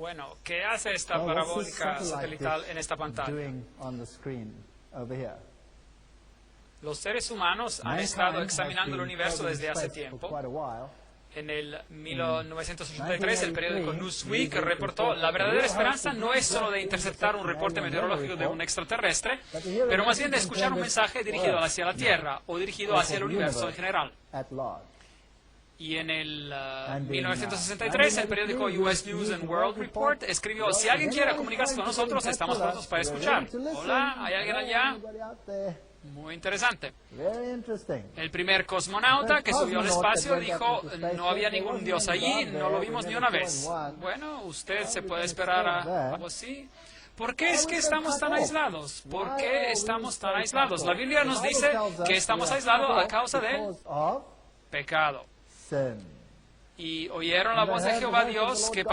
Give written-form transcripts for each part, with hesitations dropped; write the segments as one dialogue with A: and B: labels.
A: Bueno, ¿qué hace esta parabólica satelital en esta pantalla? Los seres humanos han estado examinando el universo desde hace tiempo. En el 1983, el periódico Newsweek reportó: la verdadera esperanza no es solo de interceptar un reporte meteorológico de un extraterrestre, pero más bien de escuchar un mensaje dirigido hacia la Tierra o dirigido hacia el universo en general. Y en el 1963, el periódico US News and World Report escribió: si alguien quiere comunicarse con nosotros, estamos prontos para escuchar. Hola, ¿hay alguien allá? Muy interesante. El primer cosmonauta que subió al espacio dijo: no había ningún dios allí, no lo vimos ni una vez. Bueno, usted se puede esperar a algo así. ¿Por qué es que estamos tan aislados? ¿Por qué estamos tan aislados? La Biblia nos dice que estamos aislados a causa del pecado. Y oyeron la voz de Jehová Dios que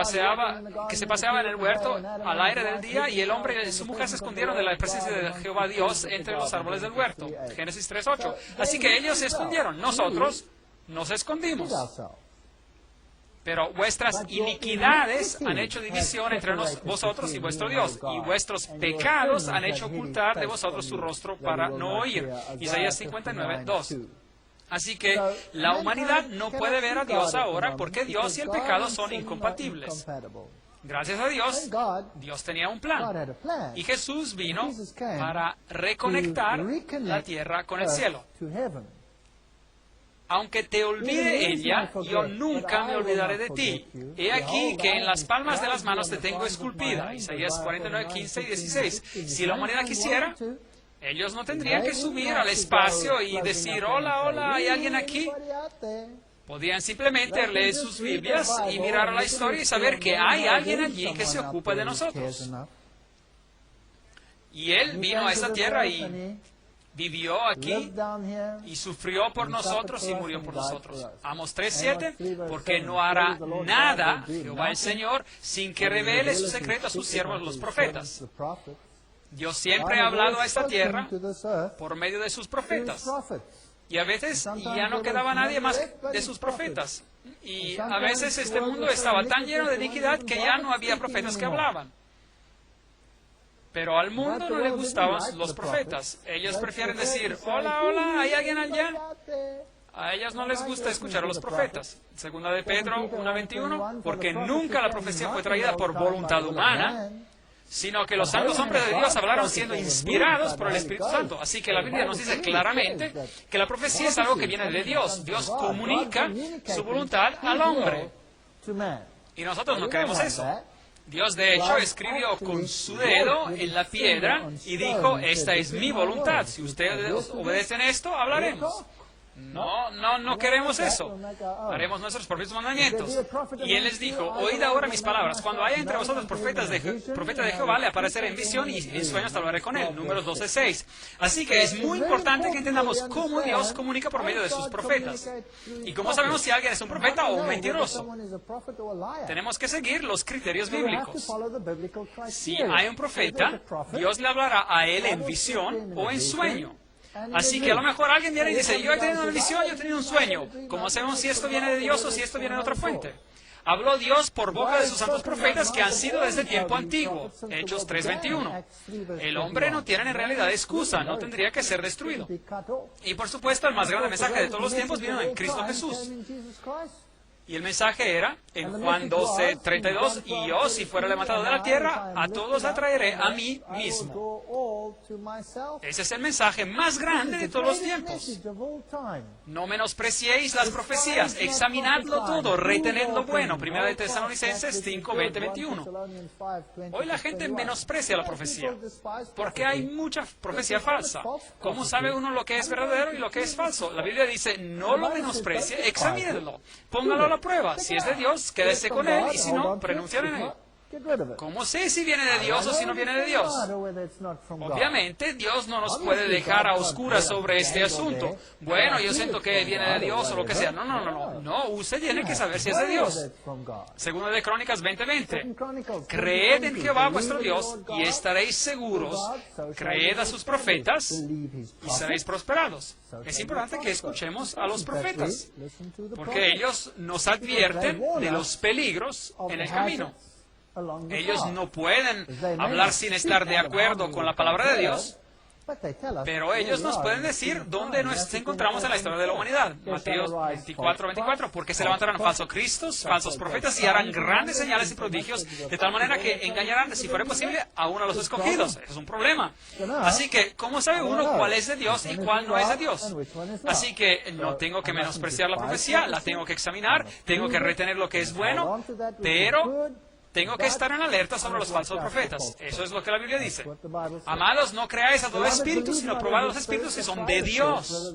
A: se paseaba en el huerto al aire del día, y el hombre y su mujer se escondieron de la presencia de Jehová Dios entre los árboles del huerto. Génesis 3:8. Así que ellos se escondieron, nosotros nos escondimos. Pero vuestras iniquidades han hecho división entre vosotros y vuestro Dios, y vuestros pecados han hecho ocultar de vosotros su rostro para no oír. Isaías 59:2. Así que la humanidad no puede ver a Dios ahora porque Dios y el pecado son incompatibles. Gracias a Dios, Dios tenía un plan. Y Jesús vino para reconectar la tierra con el cielo. Aunque te olvide ella, yo nunca me olvidaré de ti. He aquí que en las palmas de las manos te tengo esculpida. Isaías 49:15 y 16. Si la humanidad quisiera, ellos no tendrían que subir al espacio y decir: hola, hola, ¿hay alguien aquí? Podían simplemente leer sus Biblias y mirar a la historia y saber que hay alguien allí que se ocupa de nosotros. Y Él vino a esta tierra y vivió aquí y sufrió por nosotros y murió por nosotros. Amos 3:7, porque no hará nada Jehová el Señor sin que revele su secreto a sus siervos los profetas. Dios siempre ha hablado a esta tierra por medio de sus profetas. Y a veces ya no quedaba nadie más de sus profetas. Y a veces este mundo estaba tan lleno de iniquidad que ya no había profetas que hablaban. Pero al mundo no le gustaban los profetas. Ellos prefieren decir: hola, hola, ¿hay alguien allá? A ellos no les gusta escuchar a los profetas. Segunda de Pedro 1:21, porque nunca la profecía fue traída por voluntad humana, sino que los santos hombres de Dios hablaron siendo inspirados por el Espíritu Santo. Así que la Biblia nos dice claramente que la profecía es algo que viene de Dios. Dios comunica su voluntad al hombre. Y nosotros no queremos eso. Dios, de hecho, escribió con su dedo en la piedra y dijo: esta es mi voluntad. Si ustedes obedecen esto, hablaremos. No queremos eso. Haremos nuestros propios mandamientos. Y Él les dijo: oíd ahora mis palabras. Cuando haya entre vosotros profeta de Jehová, le apareceré en visión y en sueños hablaré con él. Números 12:6. Así que es muy importante que entendamos cómo Dios comunica por medio de sus profetas. ¿Y cómo sabemos si alguien es un profeta o un mentiroso? Tenemos que seguir los criterios bíblicos. Si hay un profeta, Dios le hablará a él en visión o en sueño. Así que a lo mejor alguien viene y dice: yo he tenido una visión, yo he tenido un sueño. ¿Cómo sabemos si esto viene de Dios o si esto viene de otra fuente? Habló Dios por boca de sus santos profetas que han sido desde tiempo antiguo. Hechos 3:21. El hombre no tiene en realidad excusa, no tendría que ser destruido. Y por supuesto, el más grande mensaje de todos los tiempos vino en Cristo Jesús. Y el mensaje era, en Juan 12:32, y yo, si fuera levantado de la tierra, a todos atraeré a mí mismo. Ese es el mensaje más grande de todos los tiempos. No menospreciéis las profecías, examinadlo todo, retened lo bueno. Primera de Tesalonicenses 5:20-21. Hoy la gente menosprecia la profecía, porque hay mucha profecía falsa. ¿Cómo sabe uno lo que es verdadero y lo que es falso? La Biblia dice: no lo menosprecie, examínelo, póngalo a la prueba. Si es de Dios, quédese con él, y si no, renunciar en él. ¿Cómo sé si viene de Dios o si no viene de Dios? Obviamente, Dios no nos puede dejar a oscuras sobre este asunto. Bueno, yo siento que viene de Dios o lo que sea. No, usted tiene que saber si es de Dios. Segunda de Crónicas 20:20. Creed en Jehová vuestro Dios y estaréis seguros. Creed a sus profetas y seréis prosperados. Es importante que escuchemos a los profetas, porque ellos nos advierten de los peligros en el camino. Ellos no pueden hablar sin estar de acuerdo con la palabra de Dios, pero ellos nos pueden decir dónde nos encontramos en la historia de la humanidad. Mateo 24:24, porque se levantarán falsos cristos, falsos profetas, y harán grandes señales y prodigios, de tal manera que engañarán, si fuera posible, aún a los escogidos. Es un problema. Así que, ¿cómo sabe uno cuál es de Dios y cuál no es de Dios? Así que no tengo que menospreciar la profecía, la tengo que examinar, tengo que retener lo que es bueno, pero tengo que estar en alerta sobre los falsos profetas. Eso es lo que la Biblia dice. Amados, no creáis a todo espíritu, sino probad los espíritus si son de Dios.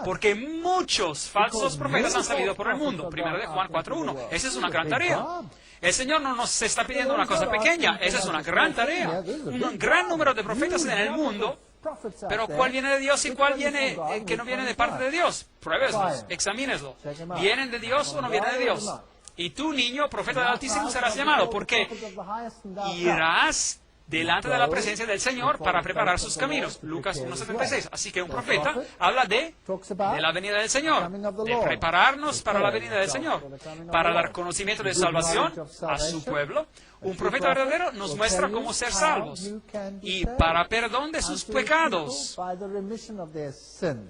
A: Porque muchos falsos profetas han salido por el mundo. Primero de Juan 4:1. Esa es una gran tarea. El Señor no nos está pidiendo una cosa pequeña. Esa es una gran tarea. Un gran número de profetas en el mundo. Pero ¿cuál viene de Dios y cuál viene que no viene de parte de Dios? Pruébeslos, examíneslo. ¿Vienen de Dios o no vienen de Dios? Y tú, niño, profeta del Altísimo, serás llamado, porque irás delante de la presencia del Señor para preparar sus caminos. Lucas 1:76. Así que un profeta habla de la venida del Señor, de prepararnos para la venida del Señor, para dar conocimiento de salvación a su pueblo. Un profeta verdadero nos muestra cómo ser salvos y para perdón de sus pecados.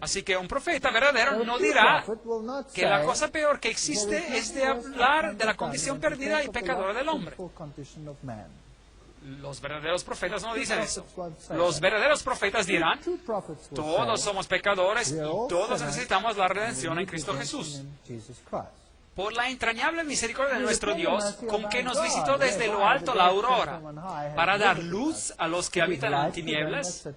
A: Así que un profeta verdadero no dirá que la cosa peor que existe es de hablar de la condición perdida y pecadora del hombre. Los verdaderos profetas no dicen eso. Los verdaderos profetas dirán, todos somos pecadores y todos necesitamos la redención en Cristo Jesús. Por la entrañable misericordia de nuestro Dios, con que nos visitó desde lo alto la aurora, para dar luz a los que habitan en tinieblas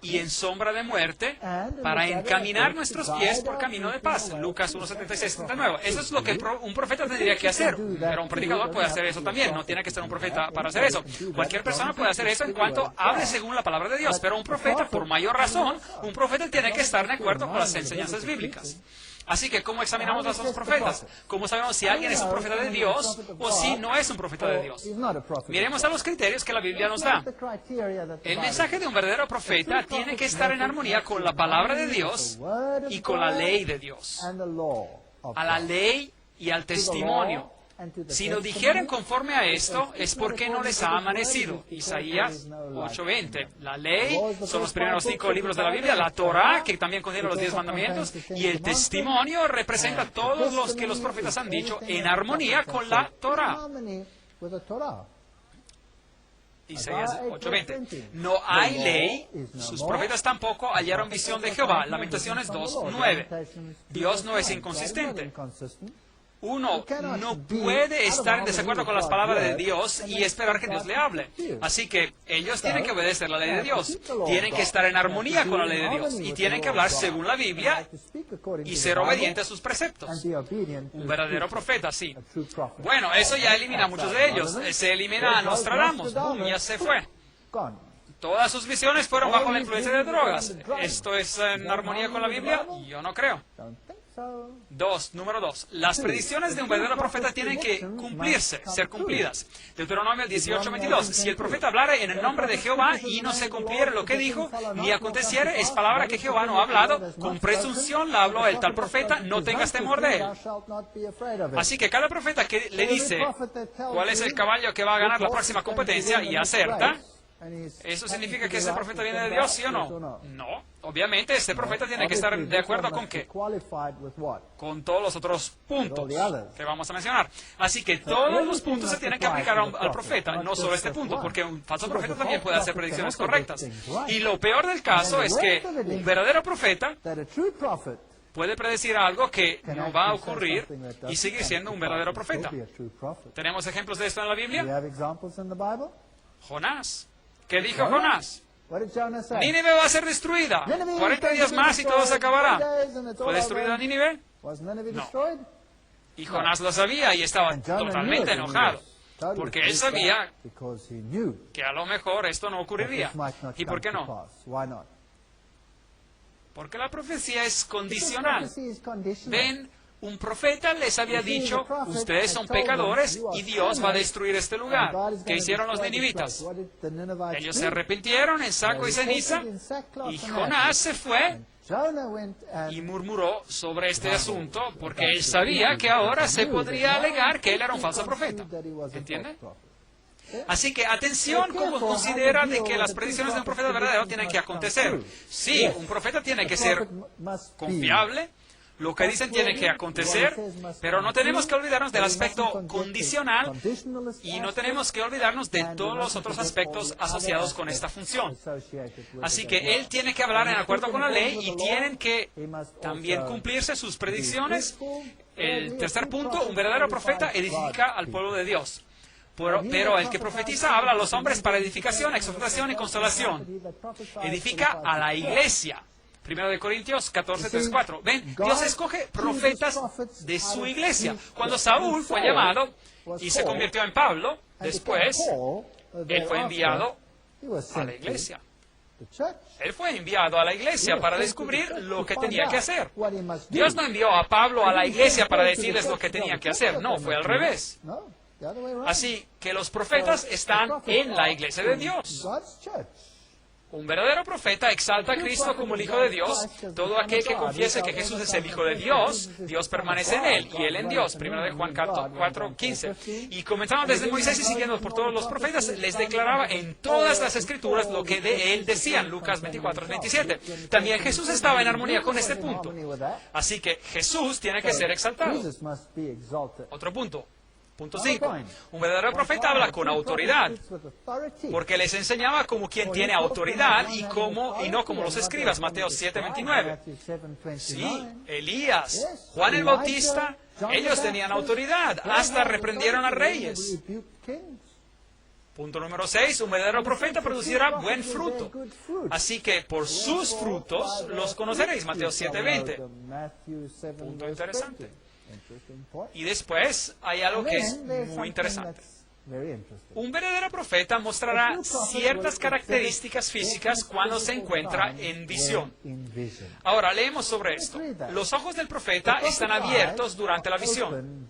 A: y en sombra de muerte, para encaminar nuestros pies por camino de paz. Lucas 1:76-79. Eso es lo que un profeta tendría que hacer, pero un predicador puede hacer eso también. No tiene que ser un profeta para hacer eso. Cualquier persona puede hacer eso en cuanto hable según la palabra de Dios, pero un profeta, por mayor razón, un profeta tiene que estar de acuerdo con las enseñanzas bíblicas. Así que, ¿cómo examinamos a los profetas? ¿Cómo sabemos si alguien es un profeta de Dios o si no es un profeta de Dios? Miremos a los criterios que la Biblia nos da. El mensaje de un verdadero profeta tiene que estar en armonía con la palabra de Dios y con la ley de Dios. A la ley y al testimonio. Si no dijeren conforme a esto, es porque no les ha amanecido. Isaías 8:20. La ley son los primeros 5 libros de la Biblia, la Torah, que también contiene los 10 mandamientos, y el testimonio representa todos los que los profetas han dicho en armonía con la Torah. Isaías 8:20. No hay ley, sus profetas tampoco hallaron visión de Jehová. Lamentaciones 2:9. Dios no es inconsistente. Uno no puede estar en desacuerdo con las palabras de Dios y esperar que Dios le hable. Así que ellos tienen que obedecer la ley de Dios, tienen que estar en armonía con la ley de Dios y tienen que hablar según la Biblia y ser obedientes a sus preceptos. Un verdadero profeta, sí. Bueno, eso ya elimina a muchos de ellos. Se elimina a Nostradamus. ¡Bum! Ya se fue. Todas sus visiones fueron bajo la influencia de drogas. ¿Esto es en armonía con la Biblia? Yo no creo. Número 2. Las predicciones de un verdadero profeta tienen que cumplirse, ser cumplidas. Deuteronomio 18:22. Si el profeta hablare en el nombre de Jehová y no se cumpliere lo que dijo, ni aconteciere, es palabra que Jehová no ha hablado, con presunción la habló el tal profeta, no tengas temor de él. Así que cada profeta que le dice cuál es el caballo que va a ganar la próxima competencia y acerta, ¿eso significa que ese profeta viene de Dios, sí o no? No. Obviamente, ese profeta tiene que estar de acuerdo con ¿qué? Con todos los otros puntos que vamos a mencionar. Así que todos los puntos se tienen que aplicar al profeta, no solo este punto, porque un falso profeta también puede hacer predicciones correctas. Y lo peor del caso es que un verdadero profeta puede predecir algo que no va a ocurrir y seguir siendo un verdadero profeta. ¿Tenemos ejemplos de esto en la Biblia? Jonás. ¿Qué dijo Jonás? Nínive va a ser destruida. 40 días más y todo se acabará. ¿Fue destruida Nínive? No. Y Jonás lo sabía y estaba totalmente enojado. Porque él sabía que a lo mejor esto no ocurriría. ¿Y por qué no? Porque la profecía es condicional. Ven, un profeta les había dicho, ustedes son pecadores y Dios va a destruir este lugar. ¿Qué hicieron los ninivitas? Ellos se arrepintieron en saco y ceniza y Jonás se fue y murmuró sobre este asunto porque él sabía que ahora se podría alegar que él era un falso profeta. ¿Entiende? Así que atención cómo considera de que las predicciones de un profeta verdadero tienen que acontecer. Sí, un profeta tiene que ser confiable. Lo que dicen tiene que acontecer, pero no tenemos que olvidarnos del aspecto condicional y no tenemos que olvidarnos de todos los otros aspectos asociados con esta función. Así que él tiene que hablar en acuerdo con la ley y tienen que también cumplirse sus predicciones. El tercer punto, un verdadero profeta edifica al pueblo de Dios. Pero el que profetiza habla a los hombres para edificación, exhortación y consolación. Edifica a la iglesia. 1 Corintios 14, 3, 4. Ven, Dios escoge profetas de su iglesia. Cuando Saúl fue llamado y se convirtió en Pablo, después, él fue enviado a la iglesia. Él fue enviado a la iglesia para descubrir lo que tenía que hacer. Dios no envió a Pablo a la iglesia para decirles lo que tenía que hacer. No, fue al revés. Así que los profetas están en la iglesia de Dios. Un verdadero profeta exalta a Cristo como el Hijo de Dios. Todo aquel que confiese que Jesús es el Hijo de Dios, Dios permanece en él y él en Dios. 1 Juan 4, 15. Y comenzando desde Moisés y siguiendo por todos los profetas, les declaraba en todas las Escrituras lo que de él decían. Lucas 24, 27. También Jesús estaba en armonía con este punto. Así que Jesús tiene que ser exaltado. Otro punto. Punto 5. Un verdadero profeta habla con autoridad, porque les enseñaba como quien tiene autoridad y no como los escribas. Mateo 7, 29. Sí, Elías, Juan el Bautista, ellos tenían autoridad, hasta reprendieron a reyes. Punto número 6. Un verdadero profeta producirá buen fruto. Así que por sus frutos los conoceréis. Mateo 7, 20. Punto interesante. Y después hay algo que es muy interesante. Un verdadero profeta mostrará ciertas características físicas cuando se encuentra en visión. Ahora, leemos sobre esto. Los ojos del profeta están abiertos durante la visión.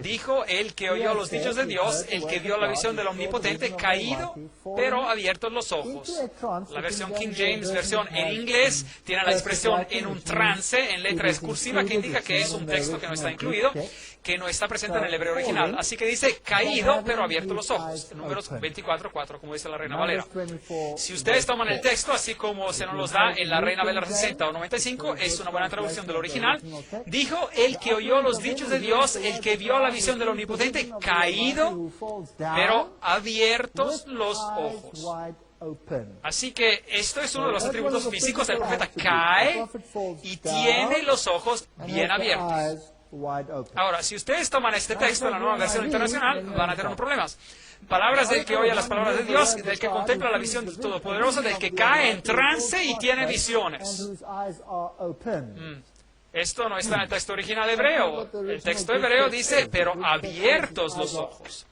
A: Dijo el que oyó los dichos de Dios, el que vio la visión del Omnipotente, caído, pero abiertos los ojos. La versión King James, versión en inglés, tiene la expresión en un trance, en letra cursiva, que indica que es un texto que no está incluido, que no está presente en el hebreo original. Así que dice caído, pero abierto los ojos. Números 24:4, como dice la Reina Valera. Si ustedes toman el texto, así como se nos los da en la Reina Valera 60 o 95, es una buena traducción del original. Dijo el que oyó los dichos de Dios, el que vio la visión del Omnipotente, caído, pero abiertos los ojos. Así que esto es uno de los atributos físicos del profeta. Cae y tiene los ojos bien abiertos. Ahora, si ustedes toman este texto en la nueva versión internacional, van a tener problemas. Palabras del que oye las palabras de Dios, del que contempla la visión del Todopoderoso, del que cae en trance y tiene visiones. Esto no está en el texto original hebreo. El texto hebreo dice, pero abiertos los ojos.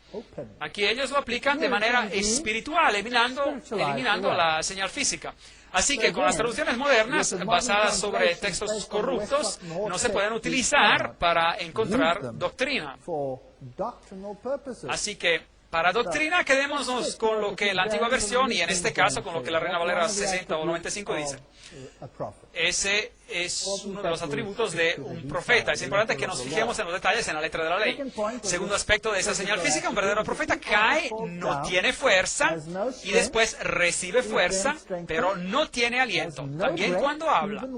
A: Aquí ellos lo aplican de manera espiritual, eliminando la señal física. Así que con las traducciones modernas, basadas sobre textos corruptos, no se pueden utilizar para encontrar doctrina. Así que, para doctrina, quedémonos con lo que la antigua versión, y en este caso con lo que la Reina Valera 60 o 95 dice. Ese es uno de los atributos de un profeta. Es importante que nos fijemos en los detalles en la letra de la ley. Segundo aspecto de esa señal física, un verdadero profeta cae, no tiene fuerza, y después recibe fuerza, pero no tiene aliento. También cuando habla,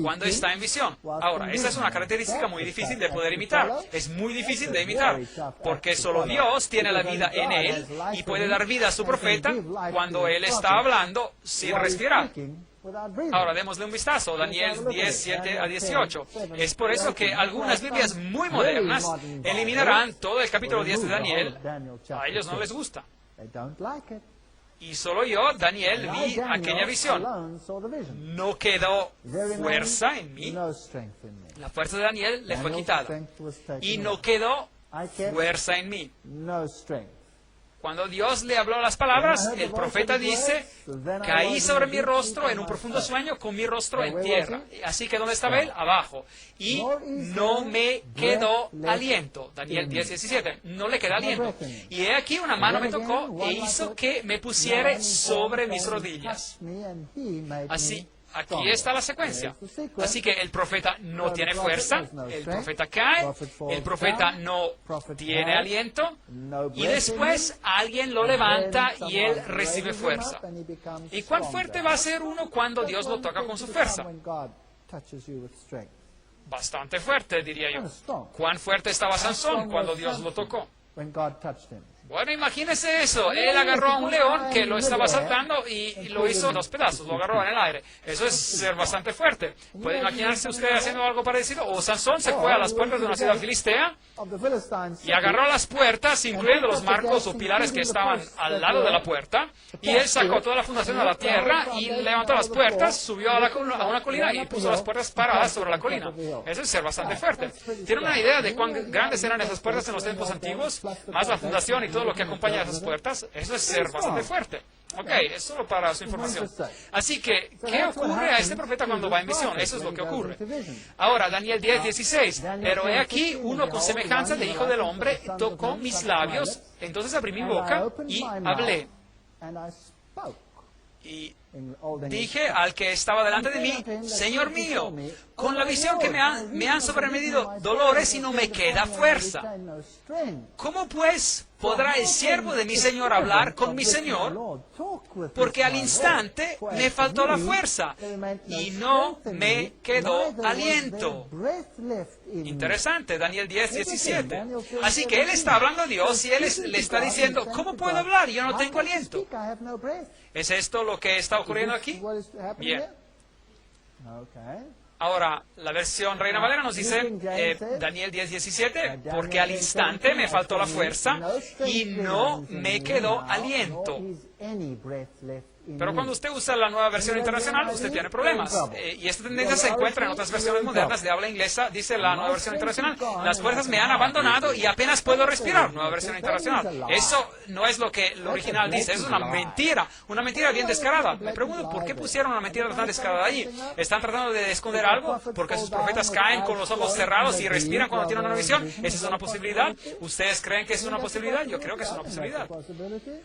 A: cuando está en visión. Ahora, esa es una característica muy difícil de poder imitar. Es muy difícil de imitar, porque solo Dios tiene la vida en él y puede dar vida a su profeta cuando él está hablando sin respirar. Ahora, démosle un vistazo, Daniel 10, 7 a 18. Es por eso que algunas Biblias muy modernas eliminarán todo el capítulo 10 de Daniel. A ellos no les gusta. Y solo yo, Daniel, vi aquella visión. No quedó fuerza en mí. La fuerza de Daniel le fue quitada. Y no quedó fuerza en mí. Cuando Dios le habló las palabras, el profeta dice, caí sobre mi rostro en un profundo sueño con mi rostro en tierra. Así que ¿dónde estaba él? Abajo. Y no me quedó aliento. Daniel 10, 17. No le queda aliento. Y he aquí una mano me tocó e hizo que me pusiera sobre mis rodillas. aquí está la secuencia. Así que el profeta no tiene fuerza, el profeta cae, el profeta no tiene aliento, y después alguien lo levanta y él recibe fuerza. ¿Y cuán fuerte va a ser uno cuando Dios lo toca con su fuerza? Bastante fuerte, diría yo. ¿Cuán fuerte estaba Sansón cuando Dios lo tocó? Bueno, imagínese eso. Él agarró a un león que lo estaba asaltando y lo hizo en dos pedazos, lo agarró en el aire. Eso es ser bastante fuerte. ¿Puede imaginarse usted haciendo algo parecido? O Sansón se fue a las puertas de una ciudad filistea y agarró las puertas, incluyendo los marcos o pilares que estaban al lado de la puerta, y él sacó toda la fundación de la tierra y levantó las puertas, subió a una colina y puso las puertas paradas sobre la colina. Eso es ser bastante fuerte. ¿Tiene una idea de cuán grandes eran esas puertas en los tiempos antiguos? Más la fundación y todo lo que acompaña a esas puertas. Eso es ser bastante fuerte. Ok, es solo para su información. Así que, ¿qué ocurre a este profeta cuando va en visión? Eso es lo que ocurre. Ahora, Daniel 10:16. Pero he aquí uno con semejanza de hijo del hombre tocó mis labios, entonces abrí mi boca y hablé. Y dije al que estaba delante de mí, Señor mío, con la visión que me han sobrevenido dolores y no me queda fuerza. ¿Cómo pues podrá el siervo de mi Señor hablar con mi Señor? Porque al instante me faltó la fuerza y no me quedó aliento. Interesante, Daniel 10:17. Así que él está hablando a Dios y él le está diciendo, ¿cómo puedo hablar? Yo no tengo aliento. ¿Es esto lo que está ocurriendo aquí? Bien. Ahora, la versión Reina Valera nos dice, Daniel 10:17, porque al instante me faltó la fuerza y no me quedó aliento. Pero cuando usted usa la nueva versión internacional, usted tiene problemas. Y esta tendencia se encuentra en otras versiones modernas de habla inglesa. Dice la nueva versión internacional, las fuerzas me han abandonado y apenas puedo respirar. Nueva versión internacional. Eso no es lo que el original dice, es una mentira bien descarada. Me pregunto, ¿por qué pusieron una mentira tan descarada allí? ¿Están tratando de esconder algo? ¿Porque sus profetas caen con los ojos cerrados y respiran cuando tienen una visión? ¿Esa es una posibilidad? ¿Ustedes creen que es una posibilidad? Yo creo que es una posibilidad.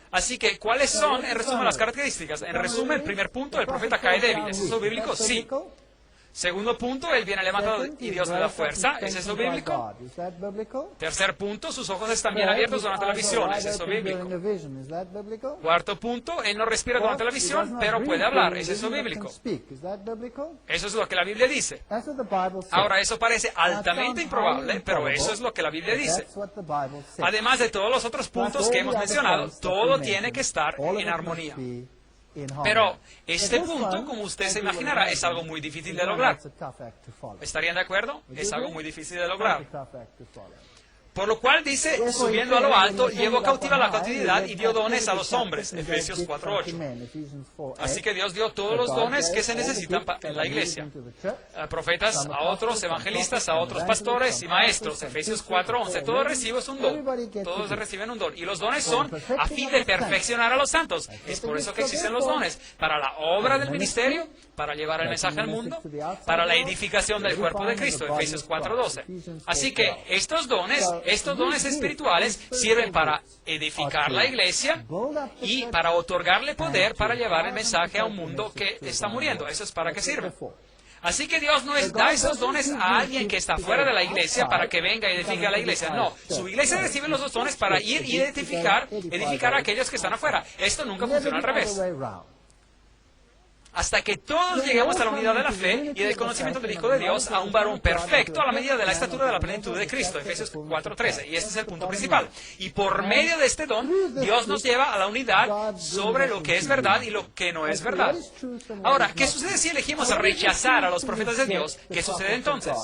A: Así que, ¿cuáles son, en resumen, las características? En resumen, el primer punto, el profeta cae débil. ¿Es eso bíblico? Sí. Segundo punto, él viene levantado y Dios le da fuerza. ¿Es eso bíblico? Tercer punto, sus ojos están bien abiertos durante la visión. ¿Es eso bíblico? Cuarto punto, él no respira durante la visión, pero puede hablar. ¿Es eso bíblico? Eso es lo que la Biblia dice. Ahora, eso parece altamente improbable, pero eso es lo que la Biblia dice. Además de todos los otros puntos que hemos mencionado, todo tiene que estar en armonía. Pero este punto, como usted se imaginará, es algo muy difícil de lograr. ¿Estarían de acuerdo? Es algo muy difícil de lograr. Por lo cual dice, subiendo a lo alto, llevó cautiva la cautividad y dio dones a los hombres. Efesios 4:8. Así que Dios dio todos los dones que se necesitan en la iglesia. Profetas a otros, evangelistas a otros, pastores y maestros. Efesios 4:11. Todos reciben un don. Todos reciben un don. Y los dones son a fin de perfeccionar a los santos. Es por eso que existen los dones. Para la obra del ministerio, para llevar el mensaje al mundo, para la edificación del cuerpo de Cristo. Efesios 4:12. Así que estos dones espirituales sirven para edificar la iglesia y para otorgarle poder para llevar el mensaje a un mundo que está muriendo. Eso es para qué sirve. Así que Dios no da esos dones a alguien que está fuera de la iglesia para que venga y edifique a la iglesia. No, su iglesia recibe los dos dones para ir y edificar a aquellos que están afuera. Esto nunca funciona al revés. Hasta que todos lleguemos a la unidad de la fe y del conocimiento del Hijo de Dios, a un varón perfecto a la medida de la estatura de la plenitud de Cristo. Efesios 4:13. Y este es el punto principal. Y por medio de este don, Dios nos lleva a la unidad sobre lo que es verdad y lo que no es verdad. Ahora, ¿qué sucede si elegimos rechazar a los profetas de Dios? ¿Qué sucede entonces?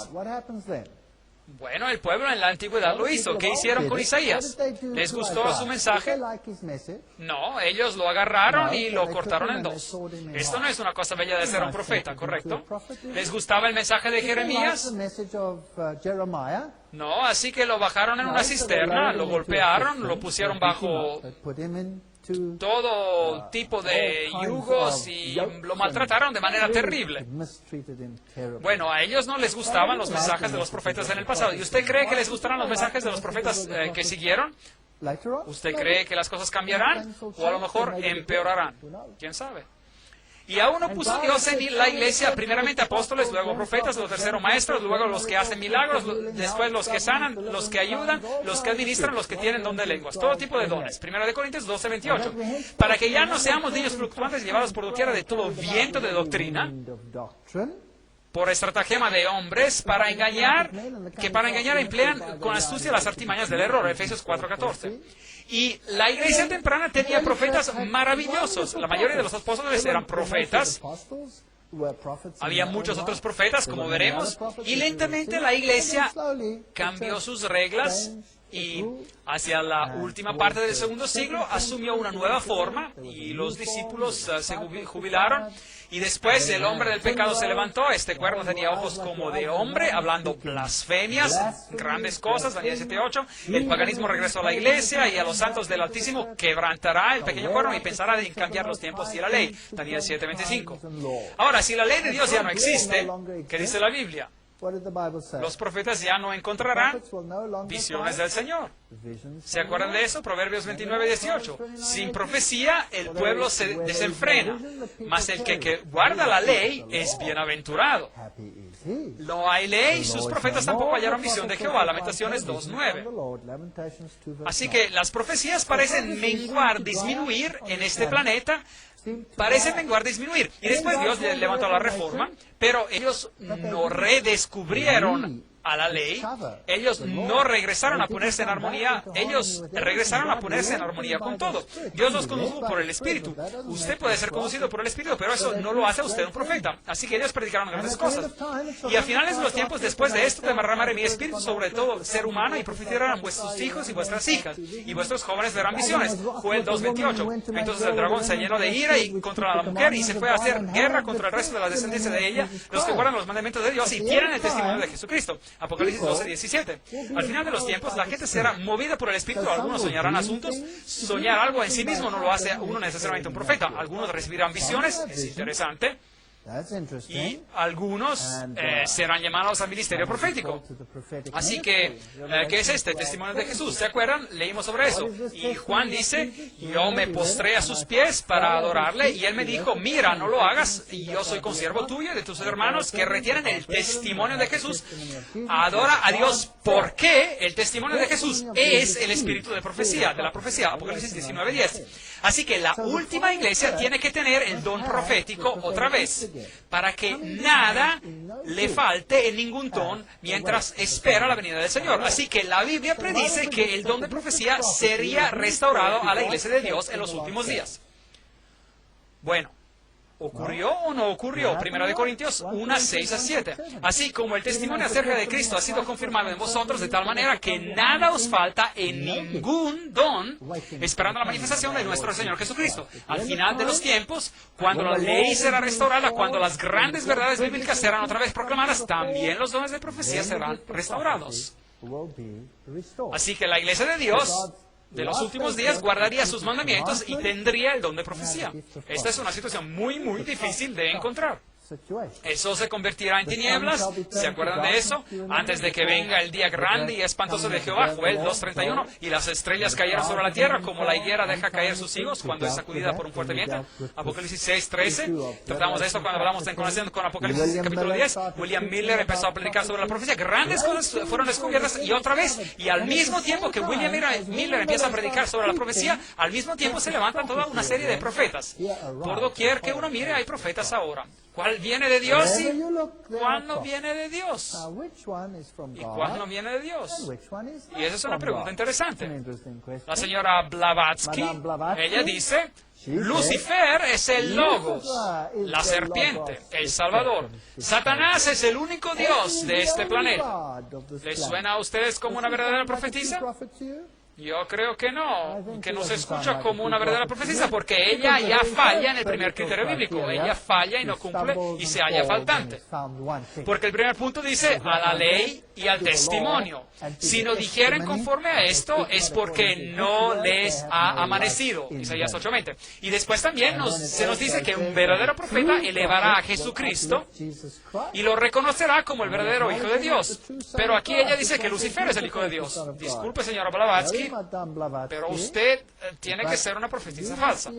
A: Bueno, el pueblo en la antigüedad lo hizo. ¿Qué hicieron con Isaías? ¿Les gustó su mensaje? No, ellos lo agarraron y lo cortaron en dos. Esto no es una cosa bella de ser un profeta, ¿correcto? ¿Les gustaba el mensaje de Jeremías? No, así que lo bajaron en una cisterna, lo golpearon, lo pusieron bajo todo tipo de yugos y lo maltrataron de manera terrible. Bueno, a ellos no les gustaban los mensajes de los profetas en el pasado. ¿Y usted cree que les gustarán los mensajes de los profetas que siguieron? ¿Usted cree que las cosas cambiarán? ¿O a lo mejor empeorarán? ¿Quién sabe? Y a uno puso Dios en la iglesia, primeramente apóstoles, luego profetas, los terceros maestros, luego los que hacen milagros, después los que sanan, los que ayudan, los que administran, los que tienen don de lenguas. Todo tipo de dones. 1 Corintios 12:28. Para que ya no seamos niños fluctuantes llevados por doquiera de todo viento de doctrina, por estratagema de hombres, que para engañar emplean con astucia las artimañas del error. Efesios 4:14. Y la iglesia temprana tenía profetas maravillosos. La mayoría de los apóstoles eran profetas. Había muchos otros profetas, como veremos. Y lentamente la iglesia cambió sus reglas y hacia la última parte del segundo siglo asumió una nueva forma y los discípulos se jubilaron. Y después el hombre del pecado se levantó, este cuerno tenía ojos como de hombre, hablando blasfemias, grandes cosas, Daniel 7:8. El paganismo regresó a la iglesia y a los santos del Altísimo quebrantará el pequeño cuerno y pensará en cambiar los tiempos y la ley, Daniel 7:25. Ahora, si la ley de Dios ya no existe, ¿qué dice la Biblia? Los profetas ya no encontrarán visiones del Señor. ¿Se acuerdan de eso? Proverbios 29:18. Sin profecía el pueblo se desenfrena, mas el que guarda la ley es bienaventurado. No hay ley, sus profetas tampoco hallaron visión de Jehová. Lamentaciones 2:9. Así que las profecías parecen menguar, disminuir en este planeta. Parece menguar, disminuir. Y después Dios levantó la reforma, pero ellos no redescubrieron a la ley, ellos no regresaron a ponerse en armonía, ellos regresaron a ponerse en armonía con todo. Dios los condujo por el Espíritu. Usted puede ser conducido por el Espíritu, pero eso no lo hace a usted un profeta. Así que ellos predicaron grandes cosas. Y a finales de los tiempos, después de esto, derramaré mi Espíritu sobre todo ser humano y profetizarán vuestros hijos y vuestras hijas, y vuestros jóvenes verán visiones. Joel 2:28. Entonces el dragón se llenó de ira y contra la mujer y se fue a hacer guerra contra el resto de la descendencia de ella, los que guardan los mandamientos de Dios y tienen el testimonio de Jesucristo. Apocalipsis 12:17. Al final de los tiempos, la gente será movida por el Espíritu. Algunos soñarán asuntos. Soñar algo en sí mismo no lo hace uno necesariamente un profeta. Algunos recibirán visiones. Es interesante. Y algunos serán llamados al ministerio profético. Así que, ¿qué es este? Testimonio de Jesús. ¿Se acuerdan? Leímos sobre eso. Y Juan dice, yo me postré a sus pies para adorarle, y él me dijo, mira, no lo hagas, y yo soy consiervo tuyo y de tus hermanos que retienen el testimonio de Jesús. Adora a Dios porque el testimonio de Jesús es el espíritu de profecía, de la profecía. Apocalipsis 19:10. Así que la última iglesia tiene que tener el don profético otra vez, para que nada le falte en ningún don mientras espera la venida del Señor. Así que la Biblia predice que el don de profecía sería restaurado a la iglesia de Dios en los últimos días. Bueno, ¿ocurrió o no ocurrió? 1 Corintios 1:6-7. Así como el testimonio acerca de Cristo ha sido confirmado en vosotros de tal manera que nada os falta en ningún don, esperando la manifestación de nuestro Señor Jesucristo. Al final de los tiempos, cuando la ley será restaurada, cuando las grandes verdades bíblicas serán otra vez proclamadas, también los dones de profecía serán restaurados. Así que la iglesia de Dios de los últimos días guardaría sus mandamientos y tendría el don de profecía. Esta es una situación muy, muy difícil de encontrar. Eso se convertirá en tinieblas. ¿Se acuerdan de eso? Antes de que venga el día grande y espantoso de Jehová, Joel 2:31, y las estrellas cayeron sobre la tierra como la higuera deja caer sus higos cuando es sacudida por un fuerte viento. Apocalipsis 6:13. Tratamos de esto cuando hablamos en conexión con Apocalipsis capítulo 10. William Miller empezó a predicar sobre la profecía. Grandes cosas fueron descubiertas y otra vez. Y al mismo tiempo que William Miller empieza a predicar sobre la profecía, al mismo tiempo se levanta toda una serie de profetas. Por doquier que uno mire, hay profetas ahora. ¿Cuál viene de Dios y cuál no viene de Dios? ¿Y cuál no viene de Dios? Y esa es una pregunta interesante. La señora Blavatsky, ella dice, Lucifer es el Logos, la serpiente, el Salvador. Satanás es el único Dios de este planeta. ¿Les suena a ustedes como una verdadera profetisa? Yo creo que no se escucha como una verdadera profecisa, porque ella ya falla en el primer criterio bíblico. Ella falla y no cumple y se halla faltante. Porque el primer punto dice a la ley y al testimonio. Si no dijeren conforme a esto, es porque no les ha amanecido. Isaías 8:20. Y después también se nos dice que un verdadero profeta elevará a Jesucristo y lo reconocerá como el verdadero Hijo de Dios. Pero aquí ella dice que Lucifer es el Hijo de Dios. Disculpe, señora Blavatsky, pero usted tiene que ser una profetisa falsa.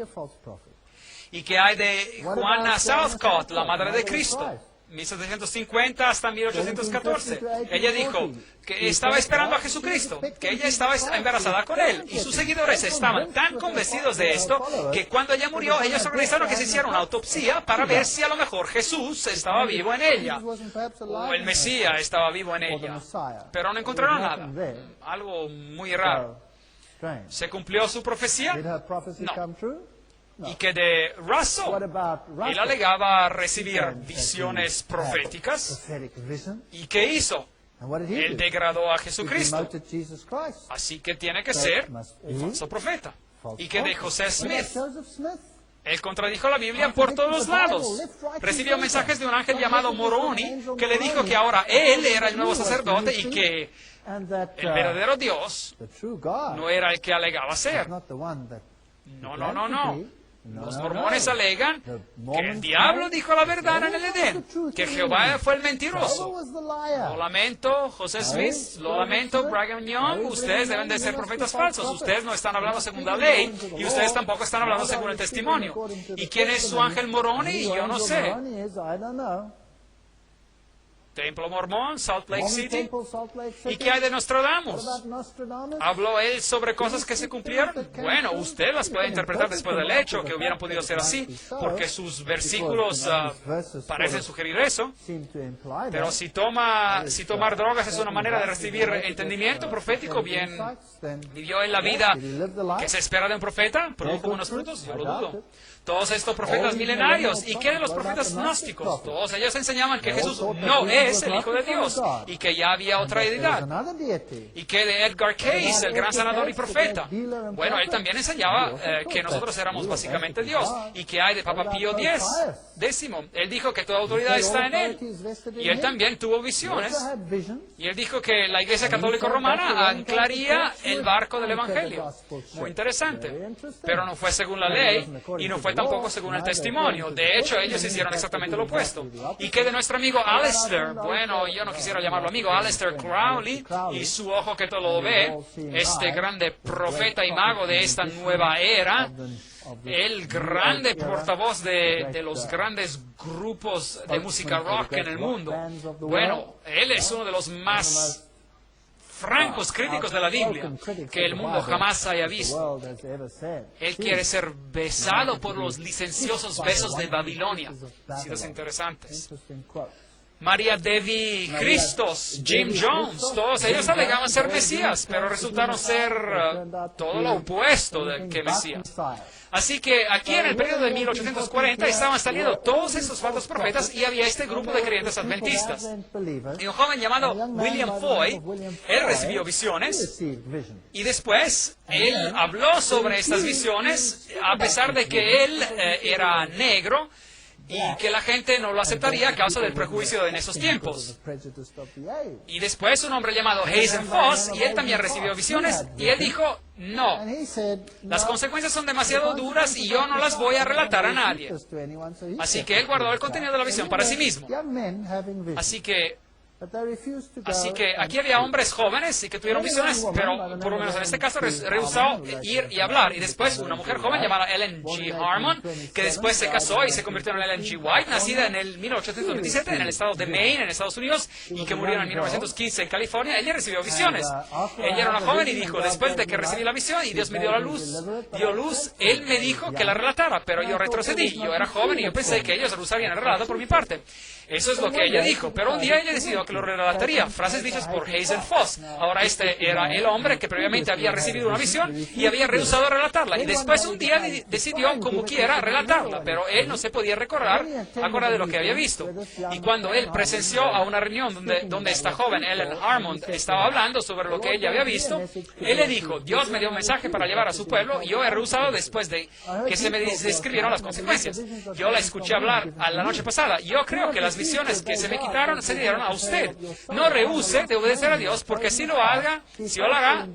A: ¿Y qué hay de Juana Southcott, la madre de Cristo? 1750 hasta 1814. Ella dijo que estaba esperando a Jesucristo, que ella estaba embarazada con él. Y sus seguidores estaban tan convencidos de esto que cuando ella murió, ellos organizaron que se hiciera una autopsia para ver si a lo mejor Jesús estaba vivo en ella, o el Mesías estaba vivo en ella. Pero no encontraron nada. Algo muy raro. ¿Se cumplió su profecía? No. Y que de Russell, él alegaba recibir visiones proféticas. ¿Y qué hizo? Él degradó a Jesucristo. Así que tiene que ser un falso profeta. ¿Y que de José Smith? Él contradijo la Biblia por todos lados. Recibió mensajes de un ángel llamado Moroni que le dijo que ahora él era el nuevo sacerdote y que el verdadero Dios no era el que alegaba ser. No. Los mormones alegan que el diablo dijo la verdad en el Edén, que Jehová fue el mentiroso. Lo lamento, José Smith, lo lamento, Brigham Young, ustedes deben de ser profetas falsos. Ustedes no están hablando según la ley y ustedes tampoco están hablando según el testimonio. ¿Y quién es su ángel Moroni? Yo no sé. Templo Mormón, Salt Lake City. ¿Y qué hay de Nostradamus? ¿Habló él sobre cosas que se cumplieron? Bueno, usted las puede interpretar después del hecho, que hubieran podido ser así, porque sus versículos parecen sugerir eso. Pero si tomar drogas es una manera de recibir entendimiento profético, bien, ¿vivió él la vida que se espera de un profeta? ¿Produjo buenos frutos? Yo lo dudo. Todos estos profetas milenarios, ¿y qué de los profetas gnósticos? Todos ellos enseñaban que Jesús no es el Hijo de Dios y que ya había otra deidad. ¿Y qué de Edgar Cayce, el gran sanador y profeta? Bueno, él también enseñaba que nosotros éramos básicamente Dios. ¿Y qué hay de Papa Pío X? Él dijo que toda autoridad está en él. Y él también tuvo visiones. Y él dijo que la Iglesia Católica Romana anclaría el barco del Evangelio. Muy interesante. Pero no fue según la ley y no fue tampoco según el testimonio. De hecho, ellos hicieron exactamente lo opuesto. ¿Y qué de nuestro amigo Aleister? Bueno, yo no quisiera llamarlo amigo, Aleister Crowley y su ojo que todo lo ve, este grande profeta y mago de esta nueva era, el grande portavoz de los grandes grupos de música rock en el mundo. Bueno, él es uno de los más francos críticos de la Biblia que el mundo jamás haya visto. Él quiere ser besado por los licenciosos besos de Babilonia. Citas interesantes. María Devi Christos, Jim Jones, todos ellos alegaban ser Mesías, pero resultaron ser todo lo opuesto de que Mesías. Así que aquí en el periodo de 1840 estaban saliendo todos esos falsos profetas y había este grupo de creyentes adventistas. Y un joven llamado William Foy, él recibió visiones y después él habló sobre estas visiones a pesar de que él era negro y que la gente no lo aceptaría a causa del prejuicio en esos tiempos. Y después un hombre llamado Hazen Foss, y él también recibió visiones, y él dijo, no, las consecuencias son demasiado duras y yo no las voy a relatar a nadie. Así que él guardó el contenido de la visión para sí mismo. Así que aquí había hombres jóvenes y que tuvieron visiones, pero por lo menos en este caso rehusó ir y hablar. Y después una mujer joven llamada Ellen G. Harmon, que después se casó y se convirtió en Ellen G. White, nacida en el 1827 en el estado de Maine, en Estados Unidos, y que murió en 1915 en California. Ella recibió visiones. Ella era una joven y dijo, después de que recibí la visión y Dios me dio luz, Él me dijo que la relatara, pero yo retrocedí. Yo era joven y yo pensé que ellos rehusarían el relato por mi parte. Eso es lo que ella dijo, pero un día ella decidió que lo relataría, frases dichas por Hazen Foss. Ahora este era el hombre que previamente había recibido una visión y había rehusado relatarla, y después un día decidió como quiera relatarla, pero él no se podía acordar de lo que había visto. Y cuando él presenció a una reunión donde esta joven, Ellen Harmon, estaba hablando sobre lo que ella había visto, él le dijo, Dios me dio un mensaje para llevar a su pueblo y yo he rehusado después de que se me describieron las consecuencias. Yo la escuché hablar a la noche pasada. Yo creo que las visiones que se me quitaron se dieron a usted. No rehúse de obedecer a Dios, porque si lo haga,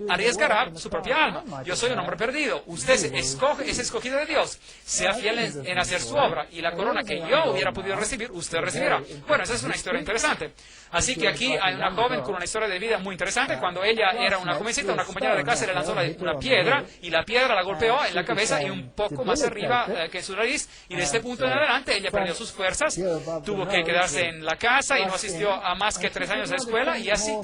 A: arriesgará su propia alma. Yo soy un hombre perdido. Usted es escogido de Dios. Sea fiel en hacer su obra, y la corona que yo hubiera podido recibir, usted recibirá. Bueno, esa es una historia interesante. Así que aquí hay una joven con una historia de vida muy interesante. Cuando ella era una jovencita, una compañera de clase le lanzó una piedra, y la piedra la golpeó en la cabeza y un poco más arriba que su nariz, y de este punto en adelante ella perdió sus fuerzas, tuvo que quedarse en la casa y no asistió a más que 3 años de escuela, y así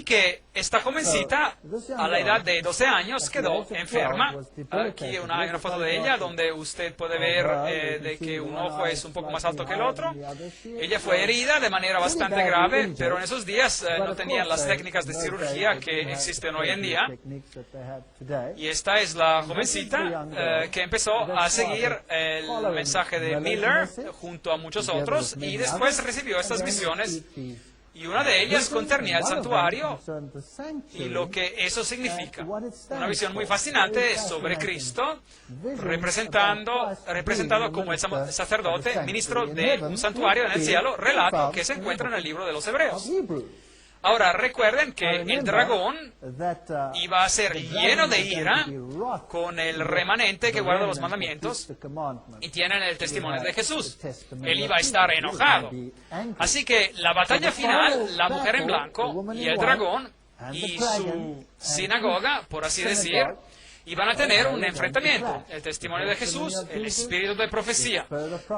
A: que esta jovencita, a la edad de 12 años, quedó enferma. Aquí hay una foto de ella donde usted puede ver de que un ojo es un poco más alto que el otro. Ella fue herida de manera bastante grave, pero en esos días no tenían las técnicas de cirugía que existen hoy en día. Y esta es la jovencita que empezó a seguir el mensaje de Miller junto a muchos otros, y después recibió estas visiones. Y una de ellas concernía el santuario y lo que eso significa. Una visión muy fascinante sobre Cristo, representado como el sacerdote, ministro de un santuario en el cielo, relato que se encuentra en el libro de los Hebreos. Ahora, recuerden que el dragón iba a ser lleno de ira con el remanente que guarda los mandamientos y tienen el testimonio de Jesús. Él iba a estar enojado. Así que la batalla final, la mujer en blanco y el dragón y su sinagoga, por así decir, iban a tener un enfrentamiento, el testimonio de Jesús, el espíritu de profecía,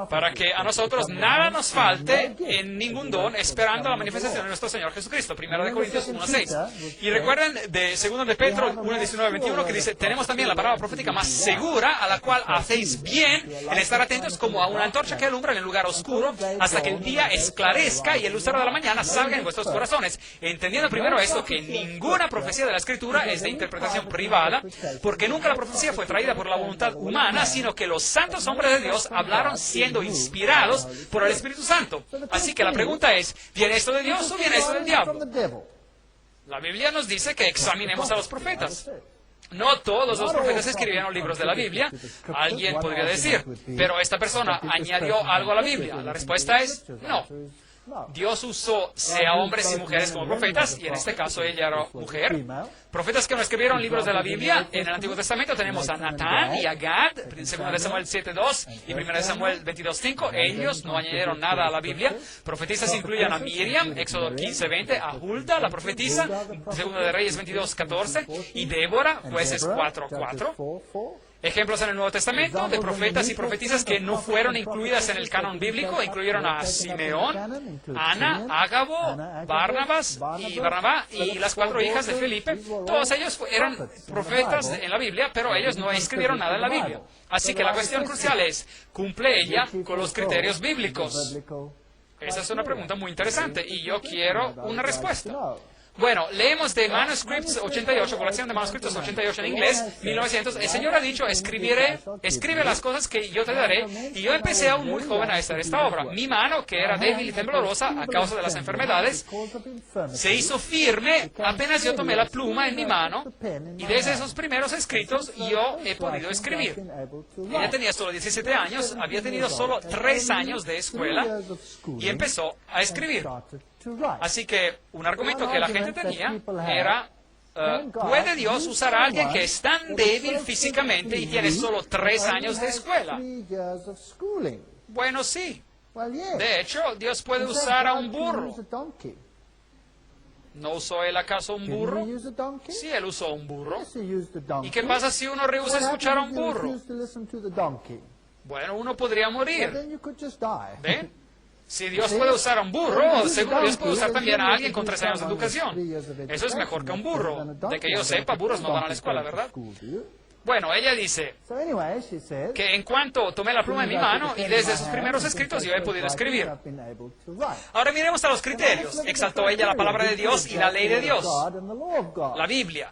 A: para que a nosotros nada nos falte en ningún don, esperando la manifestación de nuestro Señor Jesucristo. 1 Corintios 1:6. Y recuerden de 2 de Pedro 1:19-21, que dice: tenemos también la palabra profética más segura, a la cual hacéis bien en estar atentos como a una antorcha que alumbra en el lugar oscuro, hasta que el día esclarezca y el lucero de la mañana salga en vuestros corazones, entendiendo primero esto, que ninguna profecía de la Escritura es de interpretación privada, porque nunca la profecía fue traída por la voluntad humana, sino que los santos hombres de Dios hablaron siendo inspirados por el Espíritu Santo. Así que la pregunta es, ¿viene esto de Dios o viene esto del diablo? La Biblia nos dice que examinemos a los profetas. No todos los profetas escribieron libros de la Biblia. Alguien podría decir, pero esta persona añadió algo a la Biblia. La respuesta es no. Dios usó sea hombres y mujeres como profetas, y en este caso ella era mujer. Profetas que no escribieron libros de la Biblia. En el Antiguo Testamento tenemos a Natán y a Gad, 2 de Samuel 7:2 y 1 de Samuel 22:5. Ellos no añadieron nada a la Biblia. Profetisas incluyen a Miriam, Éxodo 15:20, a Hulda, la profetisa, 2 de Reyes 22:14, y Débora, Jueces 4:4. Ejemplos en el Nuevo Testamento de profetas y profetisas que no fueron incluidas en el canon bíblico incluyeron a Simeón, Ana, Ágabo, Barnabas y las 4 hijas de Felipe. Todos ellos eran profetas en la Biblia, pero ellos no escribieron nada en la Biblia. Así que la cuestión crucial es, ¿cumple ella con los criterios bíblicos? Esa es una pregunta muy interesante y yo quiero una respuesta. Bueno, leemos de Manuscripts 88, colección de manuscritos 88 en inglés, 1900. El Señor ha dicho, escribe las cosas que yo te daré. Y yo empecé aún muy joven a hacer esta obra. Mi mano, que era débil y temblorosa a causa de las enfermedades, se hizo firme apenas yo tomé la pluma en mi mano. Y desde esos primeros escritos yo he podido escribir. Ella tenía solo 17 años, había tenido solo 3 años de escuela y empezó a escribir. Así que un argumento que la gente tenía era, ¿puede Dios usar a alguien que es tan débil físicamente y tiene solo 3 años de escuela? Bueno, sí. De hecho, Dios puede usar a un burro. ¿No usó él acaso un burro? Sí, él usó un burro. ¿Y qué pasa si uno rehúsa escuchar a un burro? Bueno, uno podría morir. ¿Ve? Si Dios puede usar a un burro, seguro Dios puede usar también a alguien con 3 años de educación. Eso es mejor que un burro. De que yo sepa, burros no van a la escuela, ¿verdad? Bueno, ella dice que en cuanto tomé la pluma en mi mano y desde sus primeros escritos yo he podido escribir. Ahora miremos a los criterios. Exaltó ella la palabra de Dios y la ley de Dios, la Biblia.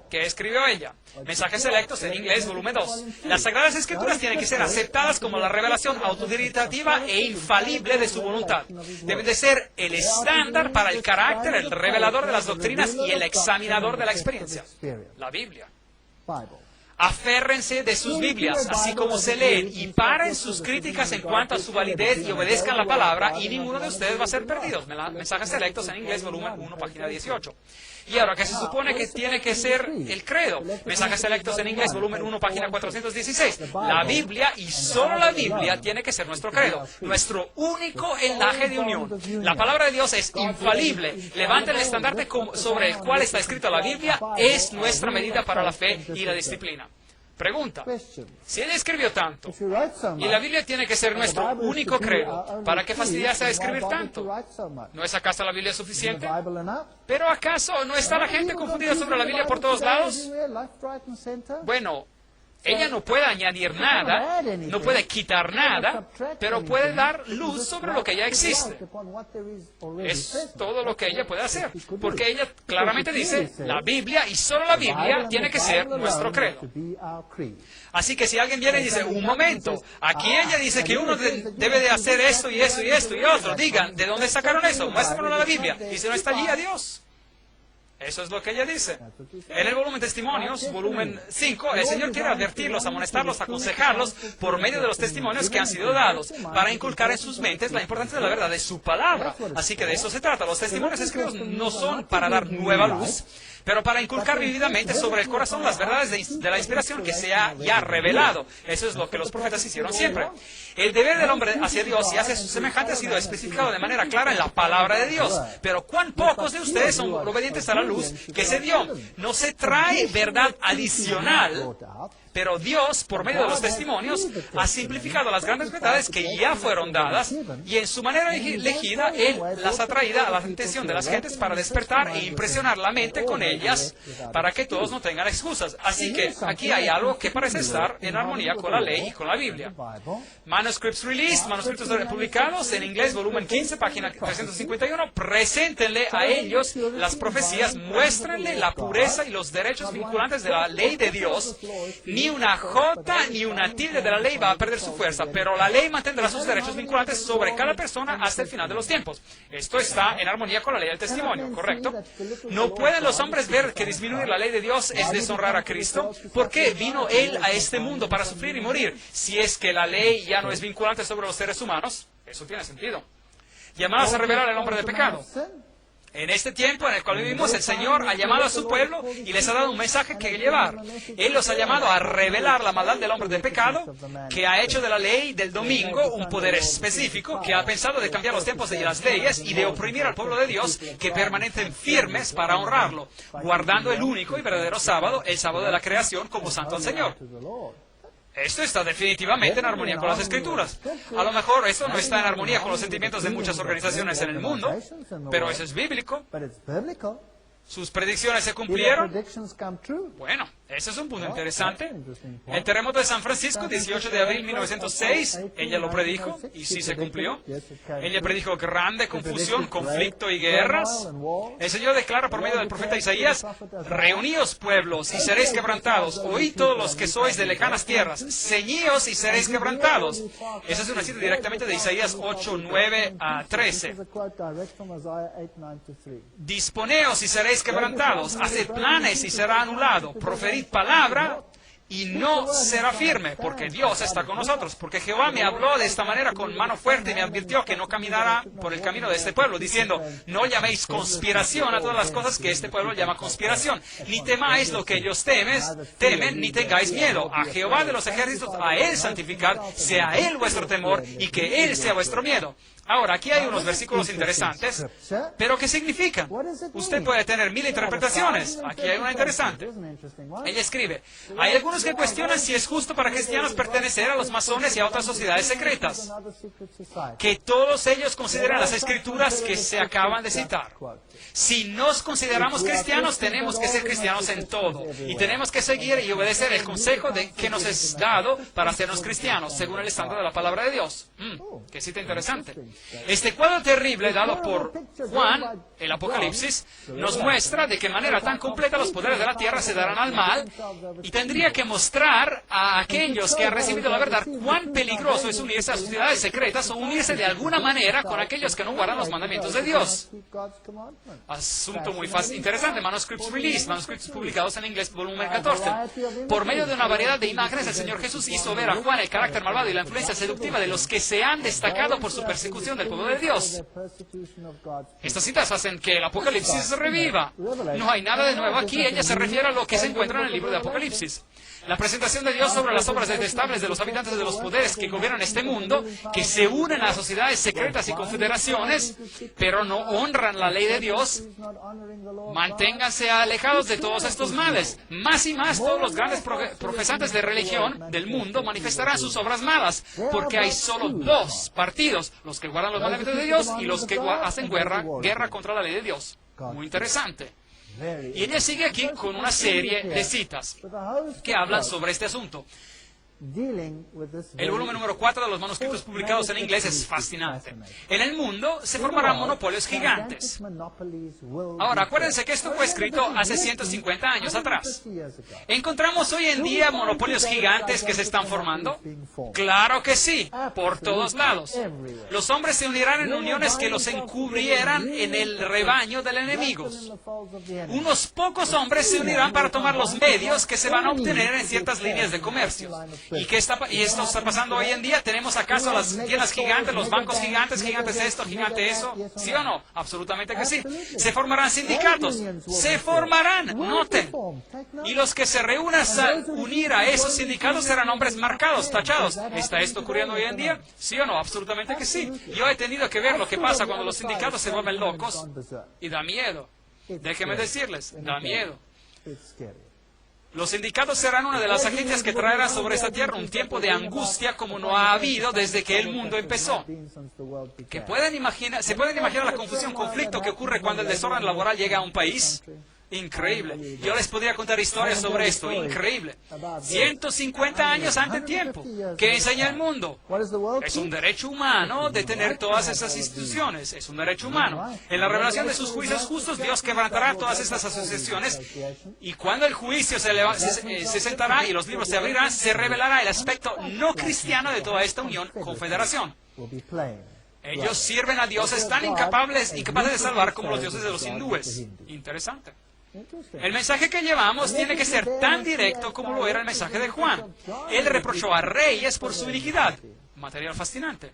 A: ¿Qué escribió ella? Mensajes Selectos en inglés, volumen 2. Las Sagradas Escrituras tienen que ser aceptadas como la revelación autodidactiva e infalible de su voluntad. Deben de ser el estándar para el carácter, el revelador de las doctrinas y el examinador de la experiencia. La Biblia. Aférrense de sus Biblias, así como se leen, y paren sus críticas en cuanto a su validez y obedezcan la palabra, y ninguno de ustedes va a ser perdidos. Mensajes selectos en inglés, volumen 1, página 18. Y ahora, ¿qué se supone que tiene que ser el credo? Mensajes selectos en inglés, volumen 1, página 416. La Biblia, y solo la Biblia, tiene que ser nuestro credo, nuestro único enlace de unión. La palabra de Dios es infalible. Levanta el estandarte sobre el cual está escrita la Biblia, es nuestra medida para la fe y la disciplina. Pregunta, si él escribió tanto, y la Biblia tiene que ser nuestro único credo, ¿para qué fastidiarse a escribir tanto? ¿No es acaso la Biblia suficiente? ¿Pero acaso no está la gente confundida sobre la Biblia por todos lados? Bueno, ella no puede añadir nada, no puede quitar nada, pero puede dar luz sobre lo que ya existe. Es todo lo que ella puede hacer, porque ella claramente dice, la Biblia y solo la Biblia tiene que ser nuestro credo. Así que si alguien viene y dice, un momento, aquí ella dice que uno debe de hacer esto y esto y esto y otro, digan, ¿de dónde sacaron eso? Muéstrenlo en la Biblia. Y si no está allí, adiós. Eso es lo que ella dice. En el volumen Testimonios, volumen 5, el Señor quiere advertirlos, amonestarlos, aconsejarlos por medio de los testimonios que han sido dados, para inculcar en sus mentes la importancia de la verdad de su palabra. Así que de eso se trata. Los testimonios escritos no son para dar nueva luz, pero para inculcar vividamente sobre el corazón las verdades de la inspiración que se ha ya revelado. Eso es lo que los profetas hicieron siempre. El deber del hombre hacia Dios y hacia sus semejantes ha sido especificado de manera clara en la palabra de Dios. Pero ¿cuán pocos de ustedes son obedientes a la luz que se dio? No se trae verdad adicional, pero Dios, por medio de los testimonios, ha simplificado las grandes verdades que ya fueron dadas, y en su manera elegida, Él las ha traído a la atención de las gentes para despertar e impresionar la mente con ellas, para que todos no tengan excusas. Así que aquí hay algo que parece estar en armonía con la ley y con la Biblia. Manuscripts Released, manuscritos publicados en inglés, volumen 15, página 351. Preséntenle a ellos las profecías, muéstrenle la pureza y los derechos vinculantes de la ley de Dios. Ni una jota ni una tilde de la ley va a perder su fuerza, pero la ley mantendrá sus derechos vinculantes sobre cada persona hasta el final de los tiempos. Esto está en armonía con la ley del testimonio, ¿correcto? ¿No pueden los hombres ver que disminuir la ley de Dios es deshonrar a Cristo? ¿Por qué vino Él a este mundo para sufrir y morir? Si es que la ley ya no es vinculante sobre los seres humanos, eso tiene sentido. Llamados a revelar el hombre de pecado. En este tiempo en el cual vivimos, el Señor ha llamado a su pueblo y les ha dado un mensaje que llevar. Él los ha llamado a revelar la maldad del hombre de pecado, que ha hecho de la ley del domingo un poder específico, que ha pensado de cambiar los tiempos de las leyes y de oprimir al pueblo de Dios, que permanecen firmes para honrarlo, guardando el único y verdadero sábado, el sábado de la creación, como santo al Señor. Esto está definitivamente en armonía con las Escrituras. A lo mejor eso no está en armonía con los sentimientos de muchas organizaciones en el mundo, pero eso es bíblico. ¿Sus predicciones se cumplieron? Bueno, ese es un punto interesante. El terremoto de San Francisco, 18 de abril de 1906, ella lo predijo, y sí se cumplió. Ella predijo grande confusión, conflicto y guerras. El Señor declara por medio del profeta Isaías, reuníos pueblos y seréis quebrantados, oíd todos los que sois de lejanas tierras, ceñíos y seréis quebrantados. Esa es una cita directamente de Isaías 8, 9 a 13. Disponeos y seréis quebrantados, haced planes y será anulado, proferid palabra y no será firme, porque Dios está con nosotros, porque Jehová me habló de esta manera con mano fuerte y me advirtió que no caminara por el camino de este pueblo, diciendo, no llaméis conspiración a todas las cosas que este pueblo llama conspiración, ni temáis lo que ellos temen, ni tengáis miedo. A Jehová de los ejércitos, a Él santificad, sea Él vuestro temor y que Él sea vuestro miedo. Ahora, aquí hay unos versículos interesantes, pero ¿qué significan? Usted puede tener 1000 interpretaciones. Aquí hay una interesante. Ella escribe, hay algunos que cuestionan si es justo para cristianos pertenecer a los masones y a otras sociedades secretas, que todos ellos consideran las escrituras que se acaban de citar. Si nos consideramos cristianos, tenemos que ser cristianos en todo, y tenemos que seguir y obedecer el consejo que nos es dado para hacernos cristianos, según el estándar de la palabra de Dios. Qué cita interesante. Este cuadro terrible dado por Juan, el Apocalipsis, nos muestra de qué manera tan completa los poderes de la tierra se darán al mal, y tendría que mostrar a aquellos que han recibido la verdad cuán peligroso es unirse a sociedades secretas o unirse de alguna manera con aquellos que no guardan los mandamientos de Dios. Asunto muy interesante. Manuscripts Released, manuscritos publicados en inglés, volumen 14. Por medio de una variedad de imágenes, el Señor Jesús hizo ver a Juan el carácter malvado y la influencia seductiva de los que se han destacado por su persecución del pueblo de Dios. Estas citas hacen que el Apocalipsis se reviva. No hay nada de nuevo aquí. Ella se refiere a lo que se encuentra en el libro de Apocalipsis. La presentación de Dios sobre las obras detestables de los habitantes de los poderes que gobiernan este mundo, que se unen a sociedades secretas y confederaciones, pero no honran la ley de Dios. Manténganse alejados de todos estos males. Más y más todos los grandes profesantes de religión del mundo manifestarán sus obras malas, porque hay solo dos partidos, los que guardan los mandamientos de Dios y los que hacen guerra contra la ley de Dios. Muy interesante. Y ella sigue aquí con una serie de citas que hablan sobre este asunto. El volumen número 4 de los manuscritos publicados en inglés es fascinante. En el mundo se formarán monopolios gigantes. Ahora, acuérdense que esto fue escrito hace 150 años atrás. ¿Encontramos hoy en día monopolios gigantes que se están formando? Claro que sí, por todos lados. Los hombres se unirán en uniones que los encubrieran en el rebaño del enemigo. Unos pocos hombres se unirán para tomar los medios que se van a obtener en ciertas líneas de comercio. ¿Y esto está pasando hoy en día? ¿Tenemos acaso las tiendas gigantes, los bancos gigantes, gigantes esto, gigante eso? ¿Sí o no? Absolutamente que sí. ¿Se formarán sindicatos? Se formarán, noten. Y los que se reúnan a unir a esos sindicatos serán hombres marcados, tachados. ¿Está esto ocurriendo hoy en día? ¿Sí o no? Absolutamente que sí. Yo he tenido que ver lo que pasa cuando los sindicatos se vuelven locos y da miedo. Déjenme decirles, da miedo. Los sindicatos serán una de las agencias que traerá sobre esta tierra un tiempo de angustia como no ha habido desde que el mundo empezó. ¿Se pueden imaginar la confusión, conflicto que ocurre cuando el desorden laboral llega a un país? Increíble. Yo les podría contar historias sobre esto. Increíble. 150 años antes de tiempo. ¿Qué enseña el mundo? Es un derecho humano de tener todas esas instituciones. Es un derecho humano. En la revelación de sus juicios justos, Dios quebrantará todas estas asociaciones. Y cuando el juicio se sentará y los libros se abrirán, se revelará el aspecto no cristiano de toda esta unión, confederación. Ellos sirven a dioses tan incapaces de salvar como los dioses de los hindúes. Interesante. El mensaje que llevamos tiene que ser tan directo como lo era el mensaje de Juan. Él reprochó a reyes por su iniquidad. Material fascinante.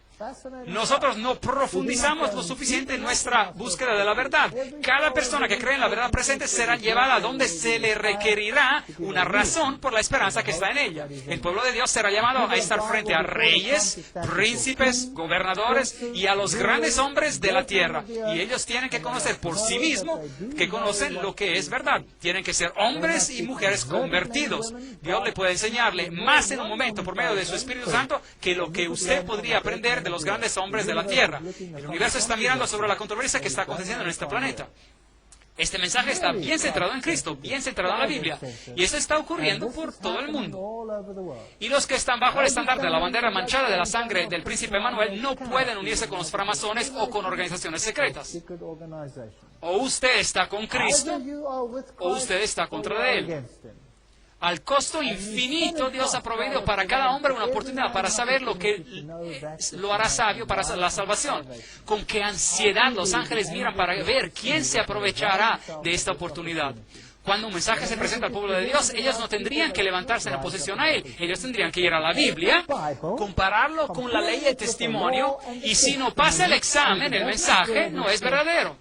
A: Nosotros no profundizamos lo suficiente en nuestra búsqueda de la verdad. Cada persona que cree en la verdad presente será llevada a donde se le requerirá una razón por la esperanza que está en ella. El pueblo de Dios será llamado a estar frente a reyes, príncipes, gobernadores y a los grandes hombres de la tierra. Y ellos tienen que conocer por sí mismos que conocen lo que es verdad. Tienen que ser hombres y mujeres convertidos. Dios le puede enseñarle más en un momento por medio de su Espíritu Santo que lo que usted podría aprender de los grandes hombres de la tierra. El universo está mirando sobre la controversia que está aconteciendo en este planeta. Este mensaje está bien centrado en Cristo, bien centrado en la Biblia. Y eso está ocurriendo por todo el mundo. Y los que están bajo el estándar de la bandera manchada de la sangre del príncipe Manuel no pueden unirse con los framasones o con organizaciones secretas. O usted está con Cristo, o usted está contra él. Al costo infinito, Dios ha proveído para cada hombre una oportunidad para saber lo que lo hará sabio para la salvación. Con qué ansiedad los ángeles miran para ver quién se aprovechará de esta oportunidad. Cuando un mensaje se presenta al pueblo de Dios, ellos no tendrían que levantarse en oposición a él. Ellos tendrían que ir a la Biblia, compararlo con la ley de testimonio, y si no pasa el examen, el mensaje no es verdadero.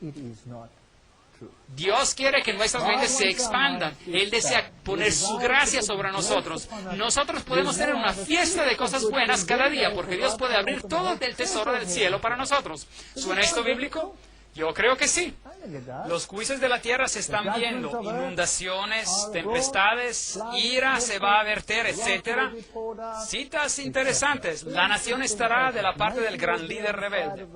A: Dios quiere que nuestras mentes se expandan. Él desea poner su gracia sobre nosotros. Nosotros podemos tener una fiesta de cosas buenas cada día, porque Dios puede abrir todo el tesoro del cielo para nosotros. ¿Suena esto bíblico? Yo creo que sí. Los juicios de la tierra se están viendo. Inundaciones, tempestades, ira se va a verter, etc. Citas interesantes. La nación estará de la parte del gran líder rebelde.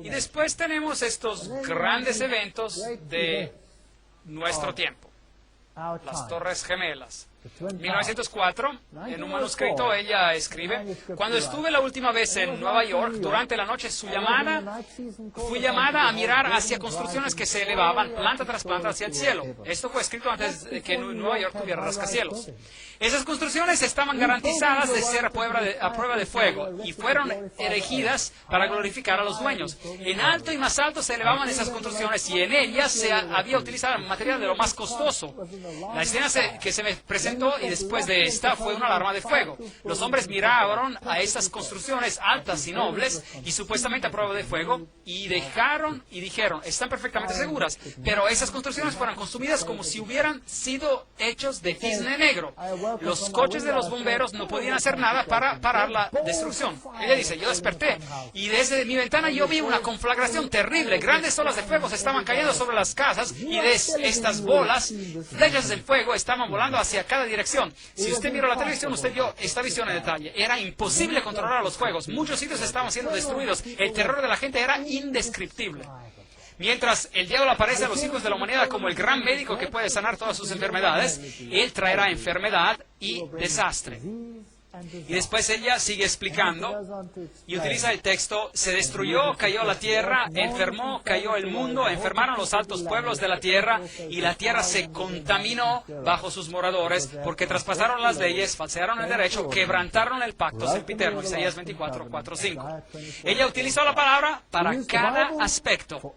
A: Y después tenemos estos grandes eventos de nuestro tiempo. Las Torres Gemelas. 1904, en un manuscrito, ella escribe: cuando estuve la última vez en Nueva York, durante la noche fui llamada a mirar hacia construcciones que se elevaban planta tras planta hacia el cielo. Esto fue escrito antes de que Nueva York tuviera rascacielos. Esas construcciones estaban garantizadas de ser a prueba de fuego y fueron erigidas para glorificar a los dueños. En alto y más alto se elevaban esas construcciones y en ellas se había utilizado material de lo más costoso. La escena que se me presentó y después de esta fue una alarma de fuego. Los hombres miraron a estas construcciones altas y nobles y supuestamente a prueba de fuego y dijeron, están perfectamente seguras, pero esas construcciones fueron consumidas como si hubieran sido hechos de cisne negro. Los coches de los bomberos no podían hacer nada para parar la destrucción. Ella dice: yo desperté y desde mi ventana yo vi una conflagración terrible. Grandes olas de fuego se estaban cayendo sobre las casas y de estas bolas, flechas del fuego, estaban volando hacia cada dirección. Si usted miró la televisión, usted vio esta visión en detalle. Era imposible controlar los fuegos. Muchos sitios estaban siendo destruidos. El terror de la gente era indescriptible. Mientras el diablo aparece a los hijos de la humanidad como el gran médico que puede sanar todas sus enfermedades, él traerá enfermedad y desastre. Y después ella sigue explicando y utiliza el texto: se destruyó, cayó la tierra, enfermó, cayó el mundo, enfermaron los altos pueblos de la tierra y la tierra se contaminó bajo sus moradores porque traspasaron las leyes, falsearon el derecho, quebrantaron el pacto sempiterno. Isaías 24, 4, 5. Ella utilizó la palabra para cada aspecto,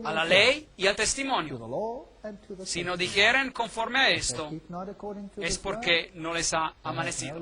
A: a la ley y al testimonio. Si no dijeren conforme a esto, es porque no les ha amanecido.